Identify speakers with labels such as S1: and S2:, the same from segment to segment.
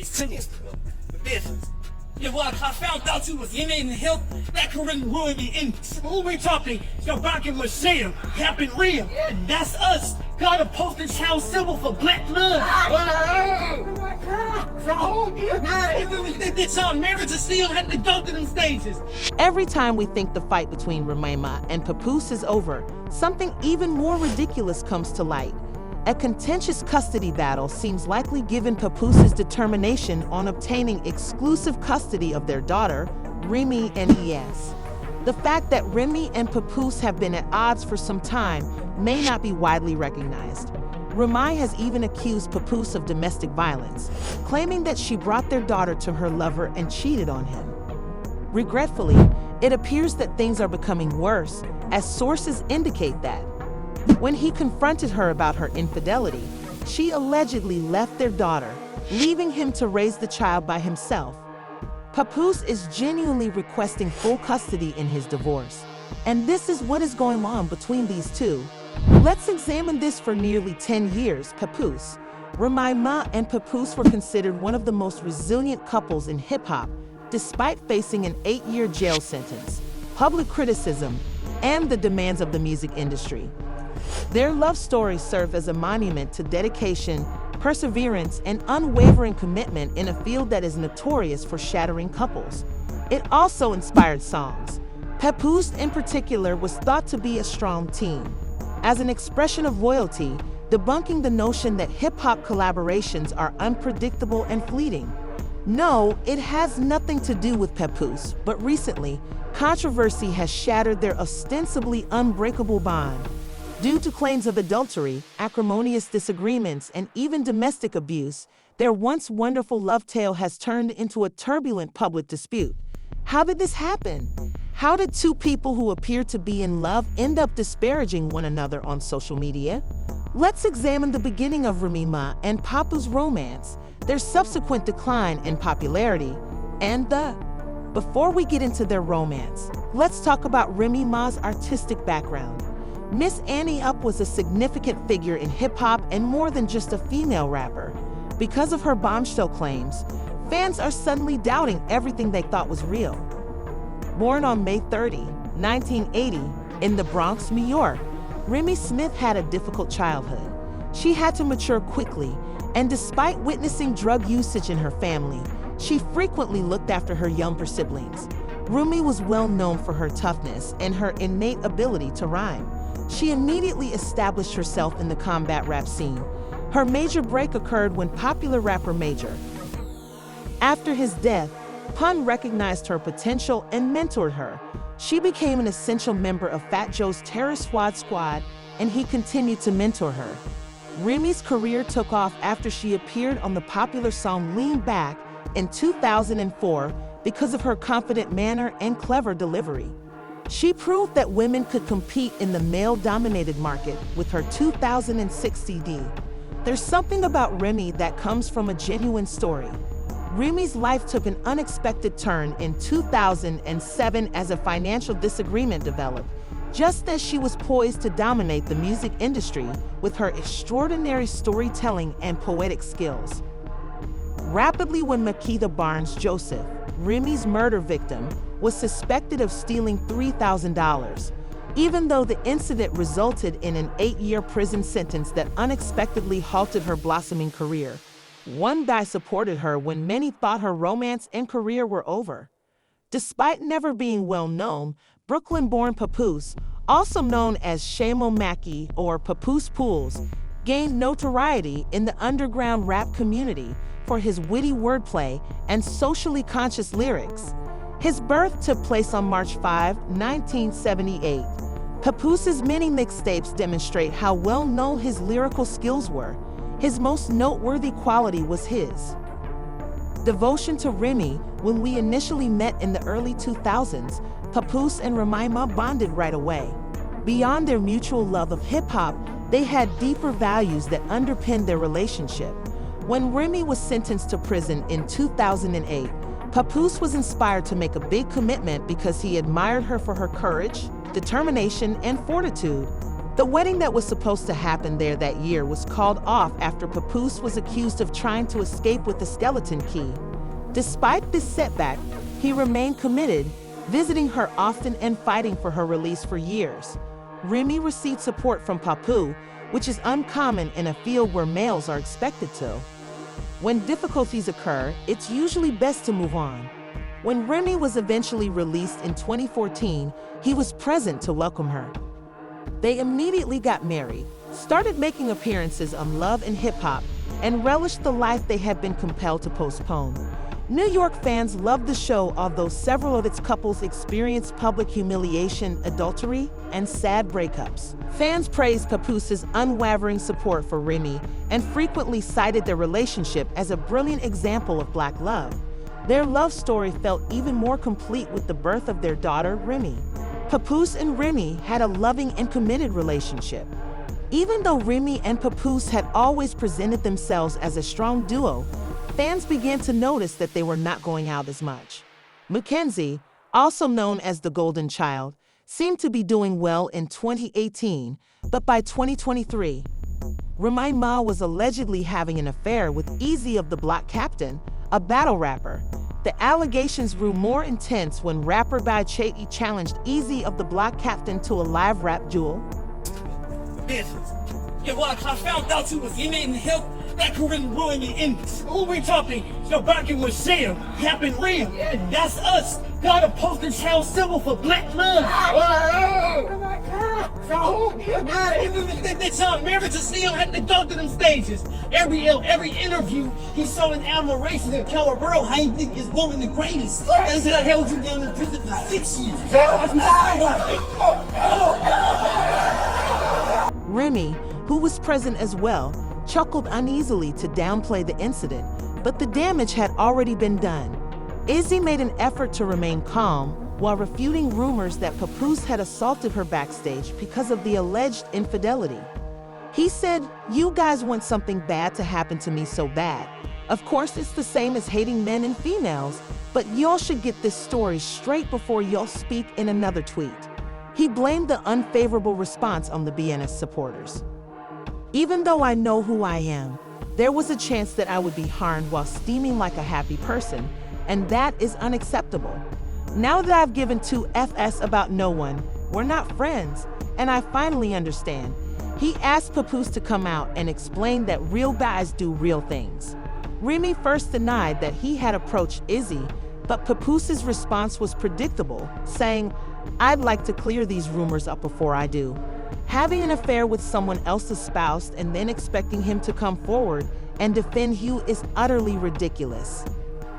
S1: serious business. Yeah, well, I found out you was in it and help. That could really ruin me. And who we talking? Your rockin' Michelle, Captain Real. And that's us. Got a postage house symbol for black blood. It's our marriage is still had to go through them stages.
S2: Every time we think the fight between Remy and Papoose is over, something even more ridiculous comes to light. A contentious custody battle seems likely given Papoose's determination on obtaining exclusive custody of their daughter, Remy and ES. The fact that Remy and Papoose have been at odds for some time may not be widely recognized. Remy has even accused Papoose of domestic violence, claiming that she brought their daughter to her lover and cheated on him. Regretfully, it appears that things are becoming worse, as sources indicate that when he confronted her about her infidelity, she allegedly left their daughter, leaving him to raise the child by himself. Papoose is genuinely requesting full custody in his divorce, and this is what is going on between these two. Let's examine this. For nearly 10 years, Papoose, Remy and Papoose were considered one of the most resilient couples in hip-hop, despite facing an 8-year jail sentence, public criticism, and the demands of the music industry. Their love story served as a monument to dedication, perseverance, and unwavering commitment in a field that is notorious for shattering couples. It also inspired songs. Papoose, in particular, was thought to be a strong team, as an expression of loyalty, debunking the notion that hip-hop collaborations are unpredictable and fleeting. No, it has nothing to do with Papoose, but recently, controversy has shattered their ostensibly unbreakable bond. Due to claims of adultery, acrimonious disagreements, and even domestic abuse, their once wonderful love tale has turned into a turbulent public dispute. How did this happen? How did two people who appear to be in love end up disparaging one another on social media? Let's examine the beginning of Remy and Papoose's romance, their subsequent decline in popularity, and Before we get into their romance, let's talk about Remy Ma's artistic background. Miss Annie Up was a significant figure in hip-hop and more than just a female rapper. Because of her bombshell claims, fans are suddenly doubting everything they thought was real. Born on May 30, 1980, in the Bronx, New York, Remy Smith had a difficult childhood. She had to mature quickly, and despite witnessing drug usage in her family, she frequently looked after her younger siblings. Remy was well known for her toughness and her innate ability to rhyme. She immediately established herself in the combat rap scene. Her major break occurred when popular rapper Major. After his death, Pun recognized her potential and mentored her. She became an essential member of Fat Joe's Terror Squad, and he continued to mentor her. Remy's career took off after she appeared on the popular song Lean Back in 2004 because of her confident manner and clever delivery. She proved that women could compete in the male-dominated market with her 2006 CD. There's something about Remy that comes from a genuine story. Remy's life took an unexpected turn in 2007 as a financial disagreement developed, just as she was poised to dominate the music industry with her extraordinary storytelling and poetic skills. Rapidly, when Makita Barnes Joseph, Remy's murder victim, was suspected of stealing $3,000, even though the incident resulted in an 8-year prison sentence that unexpectedly halted her blossoming career. One guy supported her when many thought her romance and career were over. Despite never being well known, Brooklyn-born Papoose, also known as Shamo Maki or Papoose Pools, gained notoriety in the underground rap community for his witty wordplay and socially conscious lyrics. His birth took place on March 5, 1978. Papoose's many mixtapes demonstrate how well known his lyrical skills were. His most noteworthy quality was his devotion to Remy. When we initially met in the early 2000s, Papoose and Remy bonded right away. Beyond their mutual love of hip-hop, they had deeper values that underpinned their relationship. When Remy was sentenced to prison in 2008, Papoose was inspired to make a big commitment because he admired her for her courage, determination, and fortitude. The wedding that was supposed to happen there that year was called off after Papoose was accused of trying to escape with the skeleton key. Despite this setback, he remained committed, visiting her often and fighting for her release for years. Remy received support from Papoose, which is uncommon in a field where males are expected to. When difficulties occur, it's usually best to move on. When Remy was eventually released in 2014, he was present to welcome her. They immediately got married, started making appearances on Love and Hip Hop, and relished the life they had been compelled to postpone. New York fans loved the show, although several of its couples experienced public humiliation, adultery, and sad breakups. Fans praised Papoose's unwavering support for Remy and frequently cited their relationship as a brilliant example of Black love. Their love story felt even more complete with the birth of their daughter, Remy. Papoose and Remy had a loving and committed relationship. Even though Remy and Papoose had always presented themselves as a strong duo, fans began to notice that they were not going out as much. Mackenzie, also known as the Golden Child, seemed to be doing well in 2018, but by 2023, Remy Ma was allegedly having an affair with Easy of the Block Captain, a battle rapper. The allegations grew more intense when rapper Bai Chai challenged Easy of the Block Captain to a live rap duel.
S1: Business. Yeah, well, I found out you was in help. That could really ruin me. And who we talking? So back in was Sam, happened real. And that's us. Got a postage stamp symbol for Black love. Oh my God. So, that's how marriage is still had to go through them stages. Every interview, he's showing admiration and tell a girl how he think his woman the greatest. And said I held you down in prison for 6 years.
S2: Remy, who was present as well, chuckled uneasily to downplay the incident, but the damage had already been done. Izzy made an effort to remain calm while refuting rumors that Papoose had assaulted her backstage because of the alleged infidelity. He said, "You guys want something bad to happen to me so bad. Of course, it's the same as hating men and females, but y'all should get this story straight before y'all speak," in another tweet. He blamed the unfavorable response on the BNS supporters. "Even though I know who I am, there was a chance that I would be harmed while steaming like a happy person, and that is unacceptable. Now that I've given two Fs about no one, we're not friends, and I finally understand." He asked Papoose to come out and explain that real guys do real things. Remy first denied that he had approached Izzy, but Papoose's response was predictable, saying, "I'd like to clear these rumors up before I do. Having an affair with someone else's spouse and then expecting him to come forward and defend you is utterly ridiculous.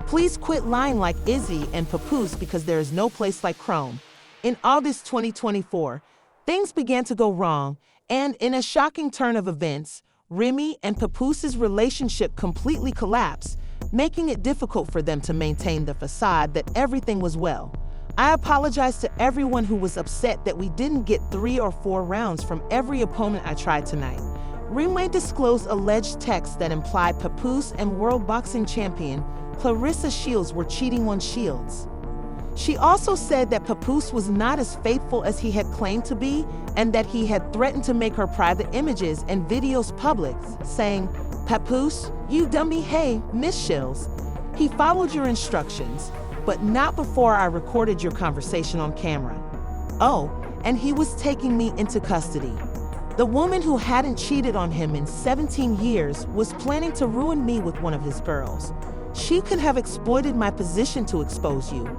S2: Please quit lying like Izzy and Papoose because there is no place like Chrome." In August 2024, things began to go wrong, and in a shocking turn of events, Remy and Papoose's relationship completely collapsed, making it difficult for them to maintain the facade that everything was well. "I apologize to everyone who was upset that we didn't get 3 or 4 rounds from every opponent I tried tonight." Remy disclosed alleged texts that implied Papoose and world boxing champion Clarissa Shields were cheating on Shields. She also said that Papoose was not as faithful as he had claimed to be, and that he had threatened to make her private images and videos public, saying, "Papoose, you dummy, hey, Miss Shields. He followed your instructions, but not before I recorded your conversation on camera. Oh, and he was taking me into custody." The woman who hadn't cheated on him in 17 years was planning to ruin me with one of his girls. "She could have exploited my position to expose you.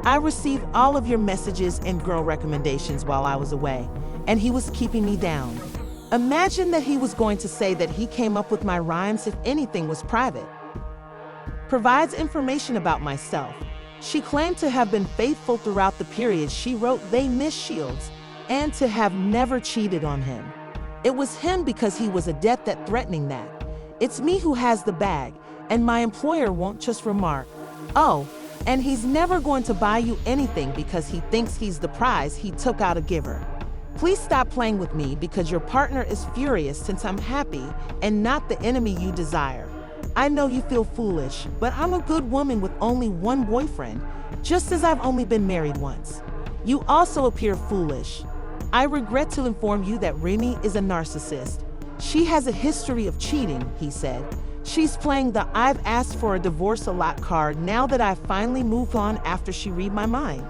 S2: I received all of your messages and girl recommendations while I was away, and he was keeping me down." Imagine that he was going to say that he came up with my rhymes if anything was private. Provides information about myself. She claimed to have been faithful throughout the period she wrote They Miss Shields, and to have never cheated on him. It was him because he was adept at threatening that. "It's me who has the bag, and my employer won't just remark, 'Oh, and he's never going to buy you anything because he thinks he's the prize he took out a giver. Please stop playing with me because your partner is furious since I'm happy and not the enemy you desire. I know you feel foolish, but I'm a good woman with only one boyfriend, just as I've only been married once. You also appear foolish. I regret to inform you that Remy is a narcissist. She has a history of cheating, he said. She's playing the "I've asked for a divorce a lot" card now that I've finally moved on after she read my mind.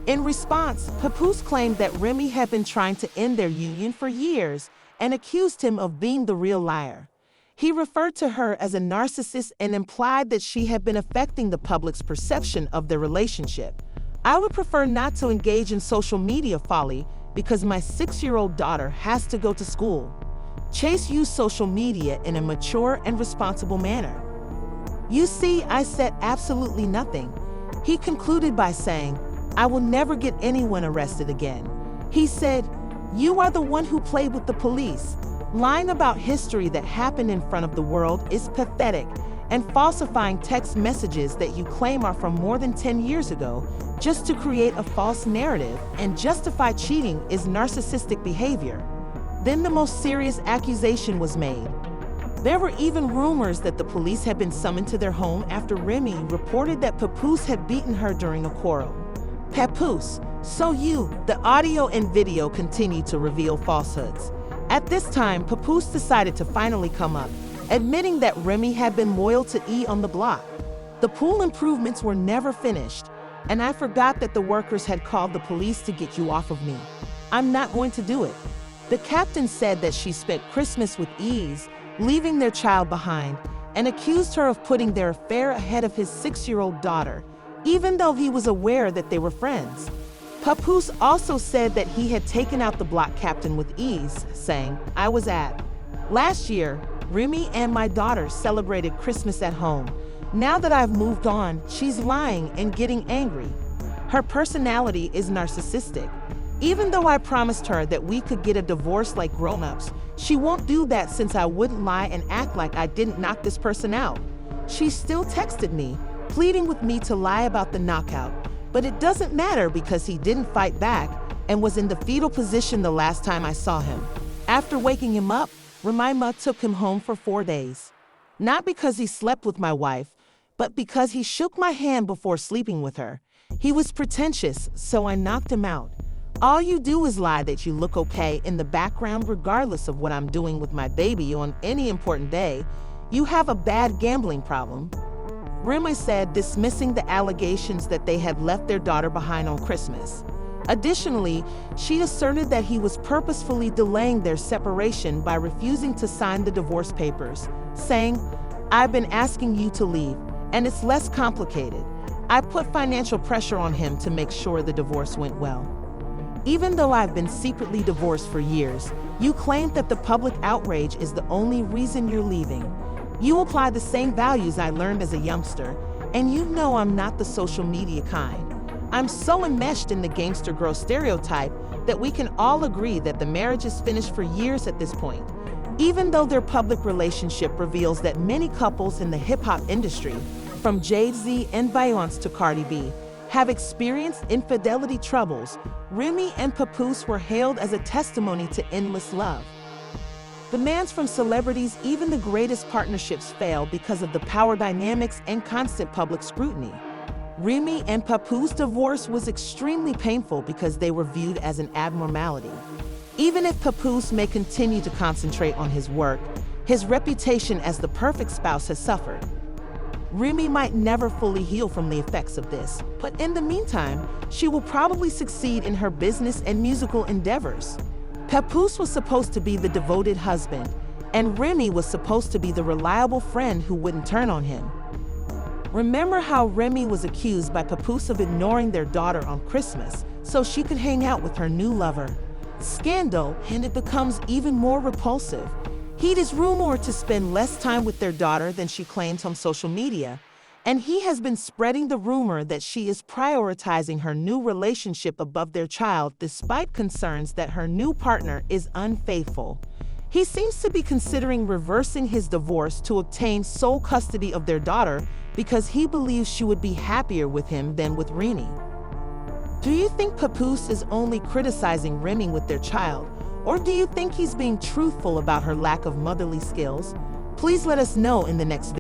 S2: In response, Papoose claimed that Remy had been trying to end their union for years and accused him of being the real liar. He referred to her as a narcissist and implied that she had been affecting the public's perception of their relationship. I would prefer not to engage in social media folly because my 6-year-old daughter has to go to school. Chase used social media in a mature and responsible manner. You see, I said absolutely nothing. He concluded by saying, I will never get anyone arrested again. He said, you are the one who played with the police. Lying about history that happened in front of the world is pathetic, and falsifying text messages that you claim are from more than 10 years ago just to create a false narrative and justify cheating is narcissistic behavior. Then the most serious accusation was made. There were even rumors that the police had been summoned to their home after Remy reported that Papoose had beaten her during a quarrel. Papoose, the audio and video continued to reveal falsehoods. At this time, Papoose decided to finally come up, admitting that Remy had been loyal to E on the block. The pool improvements were never finished, and I forgot that the workers had called the police to get you off of me. I'm not going to do it. The captain said that she spent Christmas with E's, leaving their child behind, and accused her of putting their affair ahead of his 6-year-old daughter, even though he was aware that they were friends. Papoose also said that he had taken out the block captain with ease, saying, I was at. Last year, Remy and my daughter celebrated Christmas at home. Now that I've moved on, she's lying and getting angry. Her personality is narcissistic. Even though I promised her that we could get a divorce like grown-ups, she won't do that since I wouldn't lie and act like I didn't knock this person out. She still texted me, pleading with me to lie about the knockout, but it doesn't matter because he didn't fight back and was in the fetal position the last time I saw him. After waking him up, Remy took him home for 4 days. Not because he slept with my wife, but because he shook my hand before sleeping with her. He was pretentious, so I knocked him out. All you do is lie that you look okay in the background regardless of what I'm doing with my baby on any important day. You have a bad gambling problem. Remy said, dismissing the allegations that they had left their daughter behind on Christmas. Additionally, she asserted that he was purposefully delaying their separation by refusing to sign the divorce papers, saying, I've been asking you to leave, and it's less complicated. I put financial pressure on him to make sure the divorce went well. Even though I've been secretly divorced for years, you claim that the public outrage is the only reason you're leaving. You apply the same values I learned as a youngster, and you know I'm not the social media kind. I'm so enmeshed in the gangster girl stereotype that we can all agree that the marriage is finished for years at this point. Even though their public relationship reveals that many couples in the hip-hop industry, from Jay-Z and Beyonce to Cardi B, have experienced infidelity troubles, Remy and Papoose were hailed as a testimony to endless love. Demands from celebrities, even the greatest partnerships fail because of the power dynamics and constant public scrutiny. Remy and Papoose's divorce was extremely painful because they were viewed as an abnormality. Even if Papoose may continue to concentrate on his work, his reputation as the perfect spouse has suffered. Remy might never fully heal from the effects of this, but in the meantime, she will probably succeed in her business and musical endeavors. Papoose was supposed to be the devoted husband, and Remy was supposed to be the reliable friend who wouldn't turn on him. Remember how Remy was accused by Papoose of ignoring their daughter on Christmas so she could hang out with her new lover? Scandal, and it becomes even more repulsive. He is rumored to spend less time with their daughter than she claims on social media, and he has been spreading the rumor that she is prioritizing her new relationship above their child despite concerns that her new partner is unfaithful. He seems to be considering reversing his divorce to obtain sole custody of their daughter because he believes she would be happier with him than with Remy. Do you think Papoose is only criticizing Remy with their child, or do you think he's being truthful about her lack of motherly skills? Please let us know in the next video.